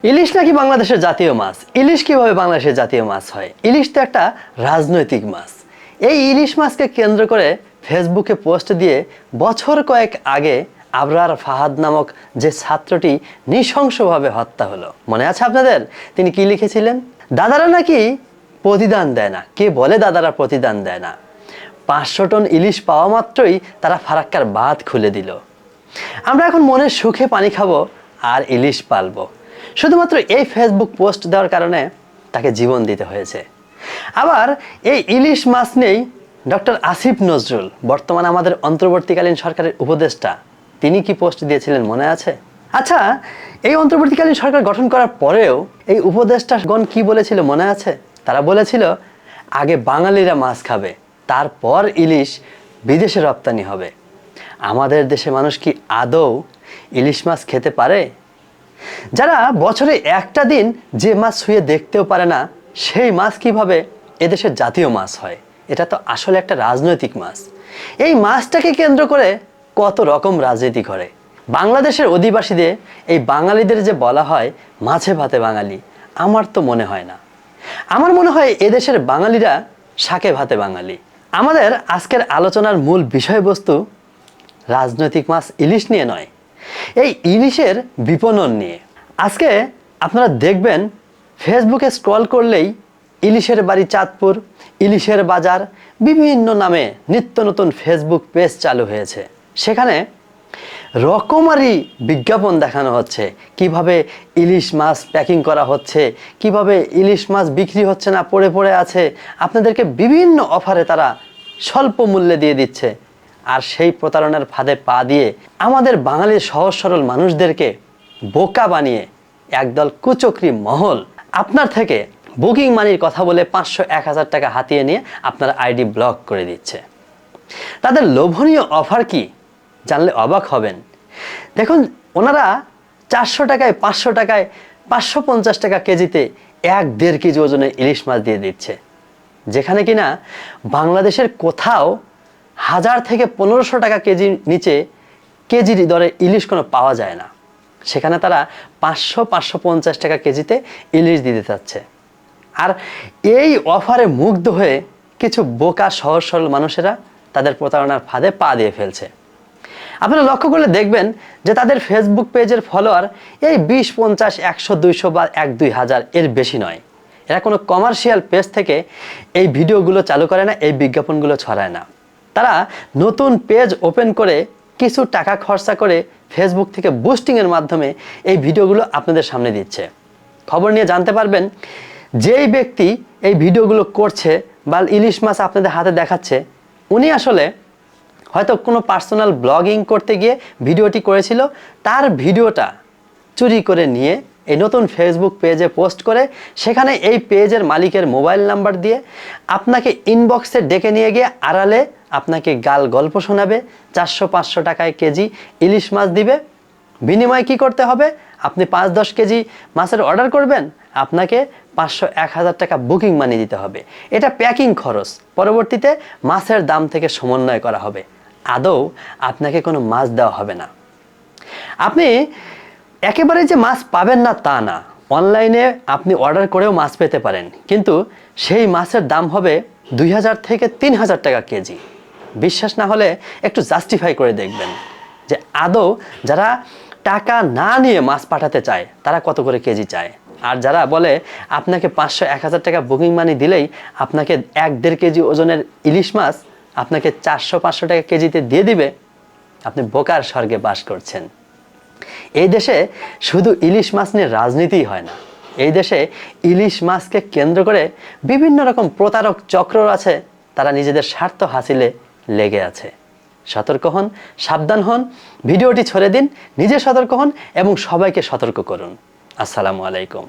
ইলিশ নাকি বাংলাদেশের জাতীয় মাছ। ইলিশ কিভাবে বাংলাদেশের জাতীয় মাছ হয়? ইলিশ তো একটা রাজনৈতিক মাছ। এই ইলিশ মাছকে কেন্দ্র করে ফেসবুকে পোস্ট দিয়ে বছর কয়েক আগে আবরার ফাহাদ নামক যে ছাত্রটি নৃশংসভাবে হত্যা হলো, মনে আছে আপনাদের? তিনি কি লিখেছিলেন? দাদারা নাকি প্রতিদান দেয় না। কে বলে দাদারা প্রতিদান দেয় না? 500 টন ইলিশ পাওয়া মাত্রই তারা ফারাক্কার বাঁধ খুলে দিল। আমরা এখন মনের সুখে পানি খাবো আর ইলিশ পালবো। শুধুমাত্র এই ফেসবুক পোস্ট দেওয়ার কারণে তাকে জীবন দিতে হয়েছে। আবার এই ইলিশ মাছ নেই ডক্টর আসিফ নজরুল, বর্তমানে আমাদের অন্তর্বর্তীকালীন সরকারের উপদেষ্টা, তিনি কি পোস্ট দিয়েছিলেন মনে আছে? আচ্ছা, এই অন্তর্বর্তীকালীন সরকার গঠন করার পরেও এই উপদেষ্টাগণ কি বলেছিল মনে আছে? তারা বলেছিল আগে বাঙালিরা মাছ খাবে, তারপর ইলিশ বিদেশে রপ্তানি হবে। আমাদের দেশে মানুষ কি আদৌ ইলিশ মাছ খেতে পারে? যারা বছরে একটা দিন যে মাছ ছুঁয়ে দেখতেও পারে না, সেই মাছ কিভাবে এদেশের জাতীয় মাছ হয়? এটা তো আসলে একটা রাজনৈতিক মাছ। এই মাছটাকে কেন্দ্র করে কত রকম রাজনীতি করে। বাংলাদেশের অধিবাসীদের, এই বাঙালিদের যে বলা হয় মাছে ভাতে বাঙালি, আমার তো মনে হয় না। আমার মনে হয় এদেশের বাঙালিরা শাকে ভাতে বাঙালি। আমাদের আজকের আলোচনার মূল বিষয়বস্তু রাজনৈতিক মাছ ইলিশ নিয়ে নয়, এই ইলিশের বিপণন নিয়ে। আজকে আপনারা দেখবেন ফেসবুকে স্ক্রল করলেই ইলিশের বাড়ি চাঁদপুর, ইলিশের বাজার, বিভিন্ন নামে নিত্য নতুন ফেসবুক পেজ চালু হয়েছে। সেখানে রকমারি বিজ্ঞাপন দেখানো হচ্ছে, কিভাবে ইলিশ মাছ প্যাকিং করা হচ্ছে, কিভাবে ইলিশ মাছ বিক্রি হচ্ছে না, পড়ে পড়ে আছে, আপনাদেরকে বিভিন্ন অফারে তারা স্বল্প মূল্যে দিয়ে দিচ্ছে। আর সেই প্রতারণার ফাঁদে পা দিয়ে আমাদের বাঙালির সহজ সরল মানুষদেরকে বোকা বানিয়ে একদল কুচক্রী মহল আপনার থেকে বুকিং মানির কথা বলে 500-1000 টাকা হাতিয়ে নিয়ে আপনার আইডি ব্লক করে দিচ্ছে। তাদের লোভনীয় অফার কি জানলে অবাক হবেন। দেখুন, ওনারা 400 টাকায়, 500 টাকায়, 550 টাকা কেজিতে 1-1.5 কেজি ওজনের ইলিশ মাছ দিয়ে দিচ্ছে, যেখানে কিনা বাংলাদেশের কোথাও 1000 থেকে 1500 টাকা কেজির নিচে কেজির দরে ইলিশ কোনো পাওয়া যায় না। সেখানে তারা 500-550 টাকা কেজিতে ইলিশ দিতে চাচ্ছে। আর এই অফারে মুগ্ধ হয়ে কিছু বোকা সহজ সরল মানুষেরা তাদের প্রতারণার ফাঁদে পা দিয়ে ফেলছে। আপনারা লক্ষ্য করলে দেখবেন যে তাদের ফেসবুক পেজের ফলোয়ার এই 20, 50, 100, 200 বা 1-2 হাজার, এর বেশি নয়। এরা কোনো কমার্শিয়াল পেজ থেকে এই ভিডিওগুলো চালু করে না, এই বিজ্ঞাপনগুলো ছড়ায় না। তারা নতুন পেজ ওপেন করে কিছু টাকা খরচা করে ফেসবুক থেকে বুস্টিংয়ের মাধ্যমে এই ভিডিওগুলো আপনাদের সামনে দিচ্ছে। খবর নিয়ে জানতে পারবেন যেই ব্যক্তি এই ভিডিওগুলো করছে বা ইলিশ মাছ আপনাদের হাতে দেখাচ্ছে, উনি আসলে হয়তো কোনো পার্সোনাল ব্লগিং করতে গিয়ে ভিডিওটি করেছিল, তার ভিডিওটা চুরি করে নিয়ে এই নতুন ফেসবুক পেজে পোস্ট করে সেখানে এই পেজের মালিকের মোবাইল নাম্বার দিয়ে আপনাকে ইনবক্সে ডেকে নিয়ে গিয়ে আড়ালে আপনাকে গাল গল্প শোনাবে, 400-500 টাকায় কেজি ইলিশ মাছ দিবে। বিনিময়ে কি করতে হবে? আপনি 5-10 কেজি মাছের অর্ডার করবেন, আপনাকে 500-1000 টাকা বুকিং মানি দিতে হবে। এটা প্যাকিং খরচ, পরবর্তীতে মাছের দাম থেকে সমন্বয় করা হবে। আদৌ আপনাকে কোনো মাছ দেওয়া হবে না। আপনি একেবারে যে মাছ পাবেন না তা না, অনলাইনে আপনি অর্ডার করেও মাছ পেতে পারেন, কিন্তু সেই মাছের দাম হবে 2000 থেকে 3000 টাকা কেজি। বিশ্বাস না হলে একটু জাস্টিফাই করে দেখবেন যে আদৌ যারা টাকা না নিয়ে মাছ পাঠাতে চায় তারা কত করে কেজি চায়। আর যারা বলে আপনাকে 500-1000 টাকা বুকিং মানি দিলেই আপনাকে 1-1.5 কেজি ওজনের ইলিশ মাছ আপনাকে 400-500 টাকা কেজিতে দিয়ে দিবে, আপনি বোকার স্বর্গে বাস করছেন। এই দেশে শুধু ইলিশ মাছ নিয়ে রাজনীতিই হয় না, এই দেশে ইলিশ মাছকে কেন্দ্র করে বিভিন্ন রকম প্রতারক চক্র আছে, তারা নিজেদের স্বার্থ হাসিলে লেগে আছে। সতর্ক হন, সাবধান হন, ভিডিওটি ছড়িয়ে দিন, নিজে সতর্ক হন এবং সবাইকে সতর্ক করুন। আসসালামু আলাইকুম।